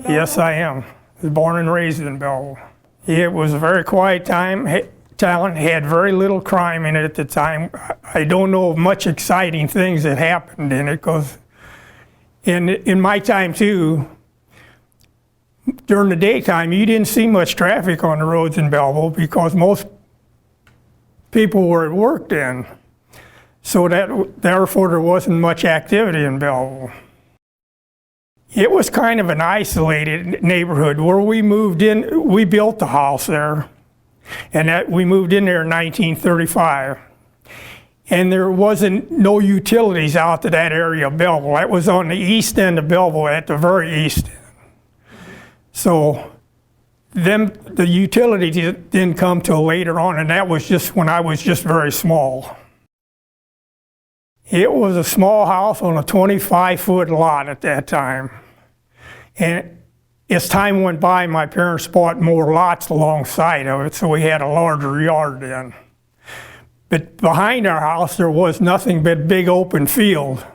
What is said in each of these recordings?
Yes, I am. I was born and raised in Belleville. It was a very quiet town, had very little crime in it at the time. I don't know of much exciting things that happened in it, because in my time too, during the daytime, you didn't see much traffic on the roads in Belleville because most people were at work then. So therefore there wasn't much activity in Belleville. It was kind of an isolated neighborhood. Where we moved in, we built the house there, and we moved in there in 1935. And there wasn't no utilities out to that area of Belleville. That was on the east end of Belleville, at the very east end. So the utilities didn't come till later on, and that was just when I was just very small. It was a small house on a 25-foot lot at that time. And as time went by, my parents bought more lots alongside of it, so we had a larger yard then. But behind our house, there was nothing but big open field.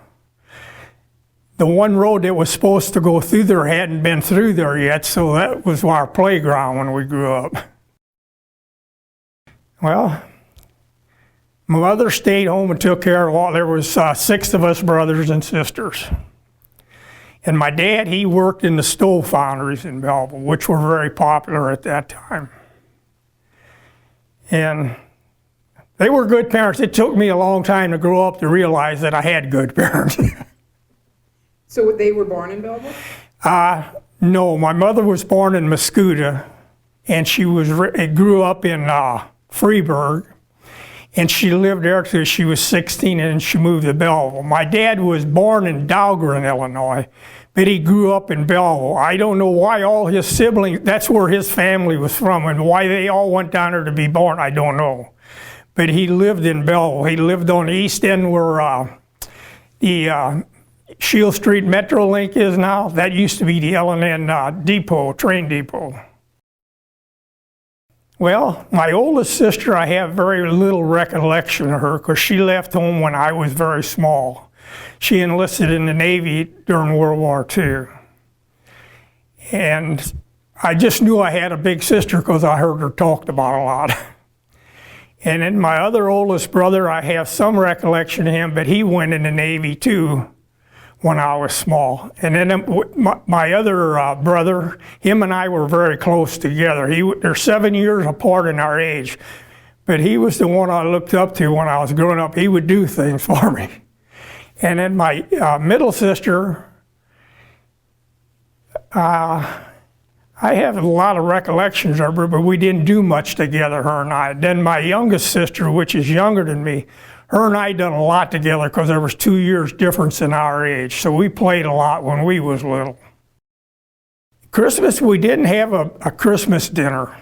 The one road that was supposed to go through there hadn't been through there yet, so that was our playground when we grew up. Well, my mother stayed home and took care of all. There was 6 of us brothers and sisters. And my dad, he worked in the stove foundries in Belleville, which were very popular at that time. And they were good parents. It took me a long time to grow up to realize that I had good parents. So they were born in Belleville? No, my mother was born in Mascoutah, and she grew up in Freeburg. And she lived there till she was 16, and she moved to Belleville. My dad was born in Dahlgren, Illinois, but he grew up in Belleville. I don't know why all his siblings, that's where his family was from, and why they all went down there to be born, I don't know. But he lived in Belleville. He lived on the east end where the Shield Street Metrolink is now. That used to be the L&N depot, train depot. Well, my oldest sister, I have very little recollection of her because she left home when I was very small. She enlisted in the Navy during World War II. And I just knew I had a big sister because I heard her talked about a lot. And then my other oldest brother, I have some recollection of him, but he went in the Navy too when I was small. And then my other brother, him and I were very close together. They're 7 years apart in our age, but he was the one I looked up to when I was growing up. He would do things for me. And then my middle sister, I have a lot of recollections of her, but we didn't do much together, her and I. Then my youngest sister, which is younger than me, her and I done a lot together because there was 2 years difference in our age. So we played a lot when we was little. Christmas, we didn't have a Christmas dinner.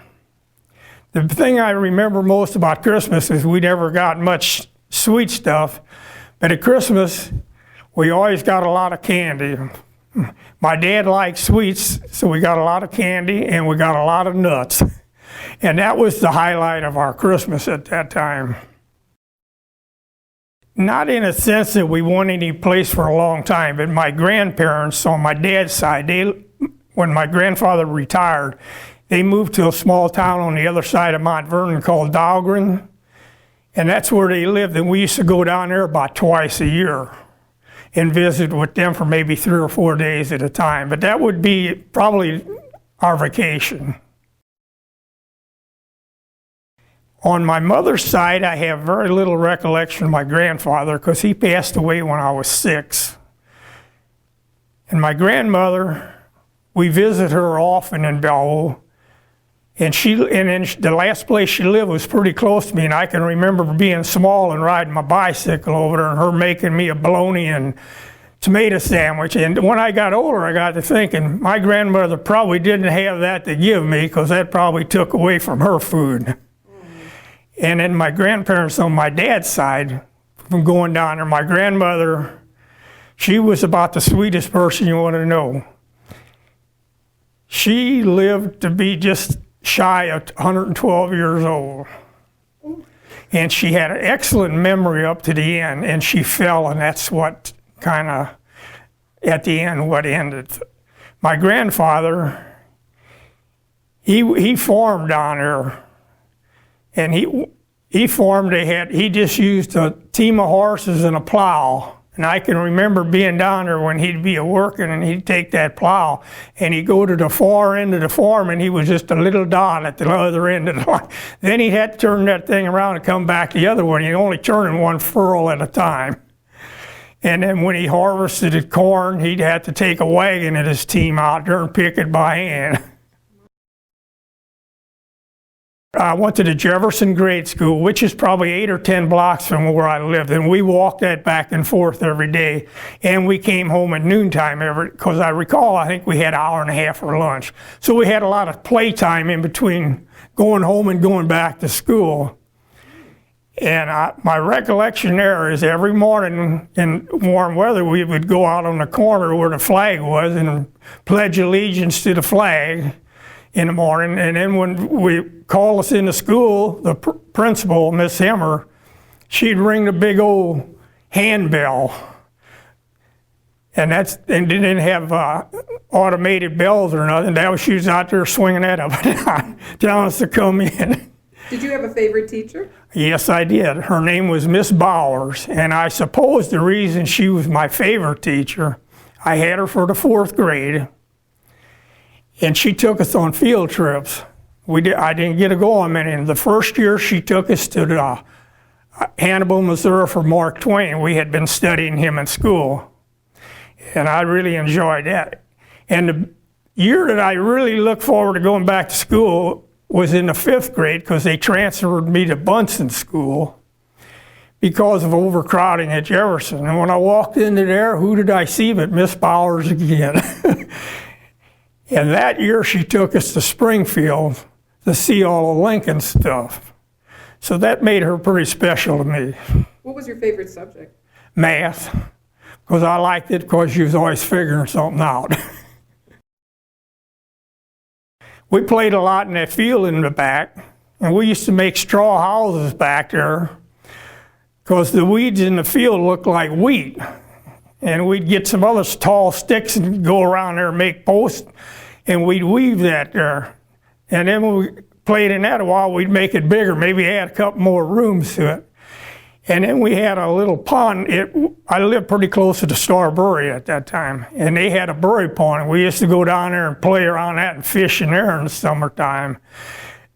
The thing I remember most about Christmas is we never got much sweet stuff, but at Christmas, we always got a lot of candy. My dad liked sweets, so we got a lot of candy and we got a lot of nuts. And that was the highlight of our Christmas at that time. Not in a sense that we went any place for a long time, but my grandparents on my dad's side, when my grandfather retired, they moved to a small town on the other side of Mount Vernon called Dahlgren, and that's where they lived, and we used to go down there about twice a year and visit with them for maybe 3 or 4 days at a time, but that would be probably our vacation. On my mother's side, I have very little recollection of my grandfather because he passed away when I was 6. And my grandmother, we visit her often in Belleville, and then the last place she lived was pretty close to me, and I can remember being small and riding my bicycle over there and her making me a bologna and tomato sandwich. And when I got older, I got to thinking, my grandmother probably didn't have that to give me because that probably took away from her food. And then my grandparents on my dad's side, from going down there, my grandmother, she was about the sweetest person you want to know. She lived to be just shy of 112 years old. And she had an excellent memory up to the end, and she fell, and that's what kind of, at the end, what ended. my grandfather, he farmed down there, and he farmed. He just used a team of horses and a plow. And I can remember being down there when he'd be working, and he'd take that plow and he'd go to the far end of the farm, and he was just a little dot at the other end of the line. Then he had to turn that thing around and come back the other way. He'd only turn in one furrow at a time. And then when he harvested the corn, he'd have to take a wagon and his team out there and pick it by hand. I went to the Jefferson Grade School, which is probably 8 or 10 blocks from where I lived, and we walked that back and forth every day. And we came home at noontime because I recall, I think we had an hour and a half for lunch. So we had a lot of playtime in between going home and going back to school. And my recollection there is every morning in warm weather, we would go out on the corner where the flag was and pledge allegiance to the flag in the morning. And then when we called us into school, the principal, Miss Hemmer, she'd ring the big old handbell. And didn't have automated bells or nothing. She was out there swinging that up and down, telling us to come in. Did you have a favorite teacher? Yes, I did. Her name was Miss Bowers, and I suppose the reason she was my favorite teacher, I had her for the 4th grade, and she took us on field trips. I didn't get to go on many. The first year she took us to the Hannibal, Missouri for Mark Twain. We had been studying him in school, and I really enjoyed that. And the year that I really looked forward to going back to school was in the 5th grade, because they transferred me to Bunsen School because of overcrowding at Jefferson. And when I walked into there, who did I see but Miss Bowers again? And that year she took us to Springfield to see all the Lincoln stuff. So that made her pretty special to me. What was your favorite subject? Math, because I liked it because she was always figuring something out. We played a lot in that field in the back, and we used to make straw houses back there because the weeds in the field looked like wheat. And we'd get some other tall sticks and go around there and make posts, and we'd weave that there. And then when we played in that a while, we'd make it bigger, maybe add a couple more rooms to it. And then we had a little pond. I lived pretty close to the Starbury at that time, and they had a bury pond. We used to go down there and play around that and fish in there in the summertime,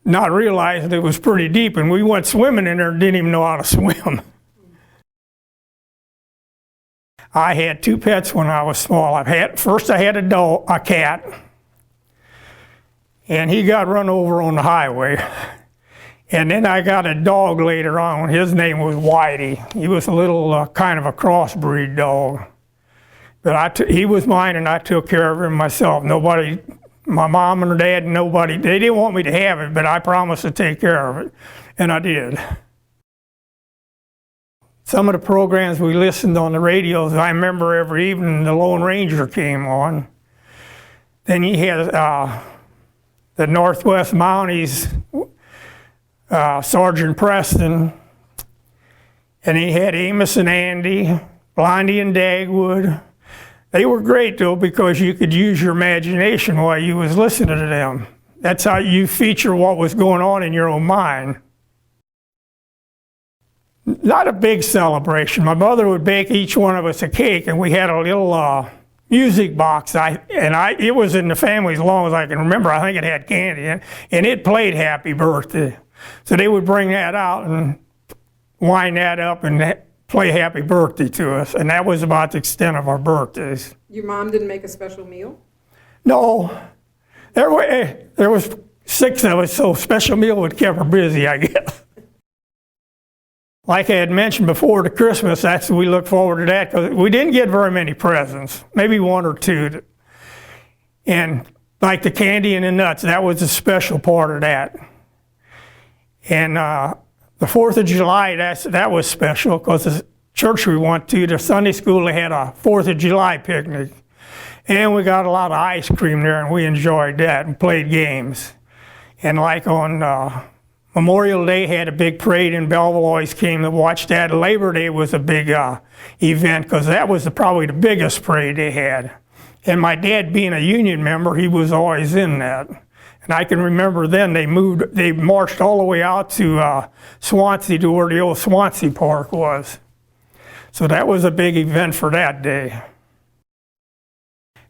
not realizing it was pretty deep. And we went swimming in there and didn't even know how to swim. I had 2 pets when I was small. First I had a cat, and he got run over on the highway. And then I got a dog later on. His name was Whitey. He was a little kind of a crossbreed dog. But he was mine, and I took care of him myself. Nobody, my mom and her dad, nobody, they didn't want me to have it, but I promised to take care of it, and I did. Some of the programs we listened on the radios, I remember every evening the Lone Ranger came on. Then you had the Northwest Mounties, Sergeant Preston, and he had Amos and Andy, Blondie and Dagwood. They were great though, because you could use your imagination while you was listening to them. That's how you feature what was going on in your own mind. Not a big celebration. My mother would bake each one of us a cake, and we had a little music box. It was in the family as long as I can remember. I think it had candy in it, and it played Happy Birthday. So they would bring that out and wind that up and play Happy Birthday to us, and that was about the extent of our birthdays. Your mom didn't make a special meal? No. There was 6 of us, so special meal would keep her busy, I guess. Like I had mentioned before, to Christmas, we look forward to that, because we didn't get very many presents, maybe 1 or 2. And like the candy and the nuts, that was a special part of that. And the 4th of July, that was special, because the church we went to, the Sunday school, they had a 4th of July picnic. And we got a lot of ice cream there, and we enjoyed that and played games. And like on Memorial Day, had a big parade in Belleville, always came to watch that. Labor Day was a big event, because that was probably the biggest parade they had. And my dad being a union member, he was always in that. And I can remember then they marched all the way out to Swansea, to where the old Swansea Park was. So that was a big event for that day.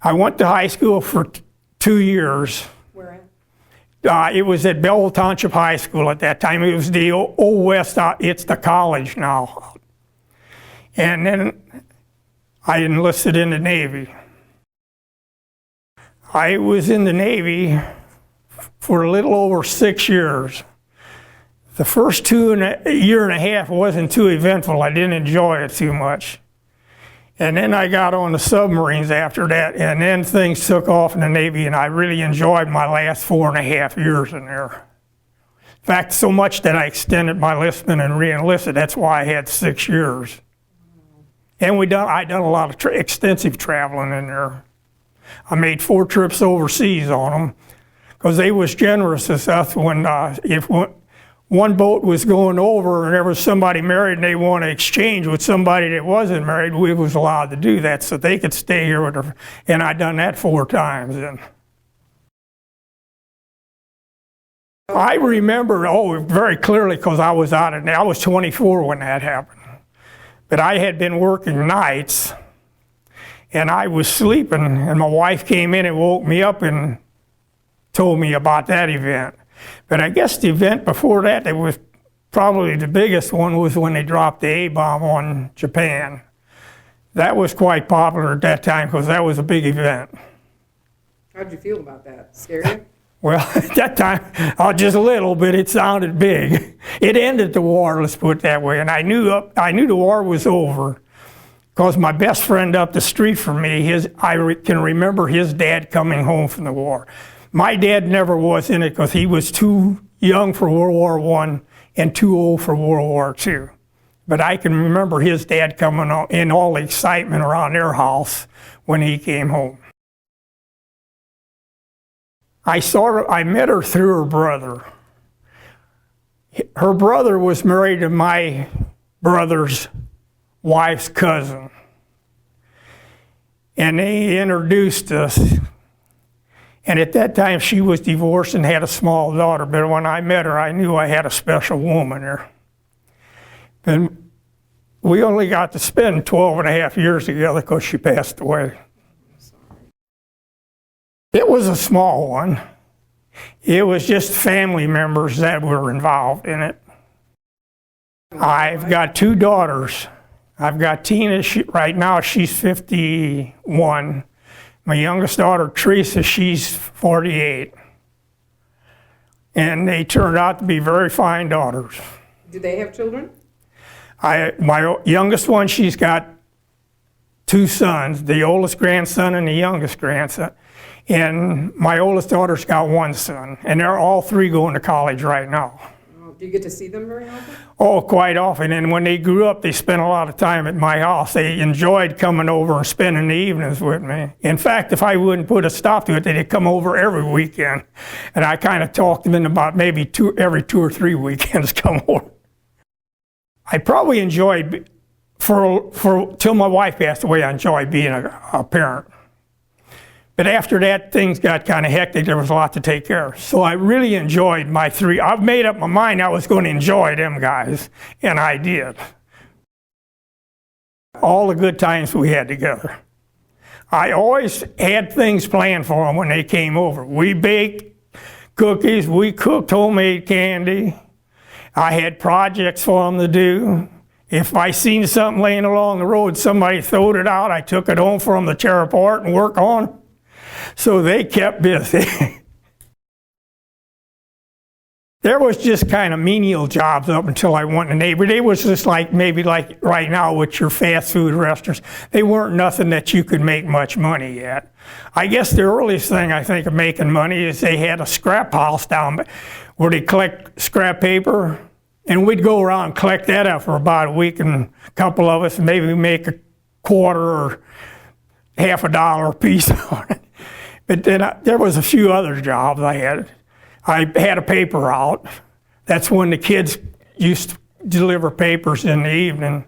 I went to high school for 2 years. Where at? It was at Belleville Township High School at that time. It was the Old West, it's the college now. And then I enlisted in the Navy. I was in the Navy for a little over 6 years. The first year and a half wasn't too eventful. I didn't enjoy it too much. And then I got on the submarines after that, and then things took off in the Navy, and I really enjoyed my last 4.5 years in there. In fact, so much that I extended my enlistment and re-enlisted. That's why I had 6 years. And I done a lot of extensive traveling in there. I made 4 trips overseas on them, because they was generous with us when if one boat was going over and there was somebody married and they want to exchange with somebody that wasn't married, we was allowed to do that so they could stay here with her. And I done that 4 times. And I remember, very clearly, because I was out of, I was 24 when that happened. But I had been working nights and I was sleeping, and my wife came in and woke me up and told me about that event. But I guess the event before that was probably the biggest one, was when they dropped the A-bomb on Japan. That was quite popular at that time because that was a big event. How'd you feel about that? Scary? Well, at that time, just a little bit, it sounded big. It ended the war, let's put it that way, and I knew the war was over because my best friend up the street from me, I can remember his dad coming home from the war. My dad never was in it because he was too young for World War I and too old for World War II. But I can remember his dad coming in, all the excitement around their house when he came home. I met her through her brother. Her brother was married to my brother's wife's cousin. And they introduced us. And at that time, she was divorced and had a small daughter. But when I met her, I knew I had a special woman there. And we only got to spend 12.5 years together because she passed away. It was a small one. It was just family members that were involved in it. I've got 2 daughters. I've got Tina, right now she's 51. My youngest daughter, Teresa, she's 48. And they turned out to be very fine daughters. Do they have children? My youngest one, she's got 2 sons, the oldest grandson and the youngest grandson. And my oldest daughter's got 1 son. And they're all 3 going to college right now. Do you get to see them very often? Oh, quite often. And when they grew up, they spent a lot of time at my house. They enjoyed coming over and spending the evenings with me. In fact, if I wouldn't put a stop to it, they'd come over every weekend. And I kind of talked them in about maybe every 2 or 3 weekends come over. I probably enjoyed, till my wife passed away, I enjoyed being a parent. But after that, things got kind of hectic. There was a lot to take care of. So I really enjoyed my 3. I've made up my mind I was going to enjoy them guys, and I did. All the good times we had together. I always had things planned for them when they came over. We baked cookies. We cooked homemade candy. I had projects for them to do. If I seen something laying along the road, somebody throwed it out, I took it home for them to tear apart and work on. So they kept busy. There was just kind of menial jobs up until I went in the Navy. They was just maybe like right now with your fast food restaurants. They weren't nothing that you could make much money at. I guess the earliest thing I think of making money is they had a scrap house down where they collect scrap paper, and we'd go around and collect that up for about a week, and a couple of us maybe make a quarter or half a dollar a piece on it. But then there was a few other jobs I had. I had a paper route. That's when the kids used to deliver papers in the evening.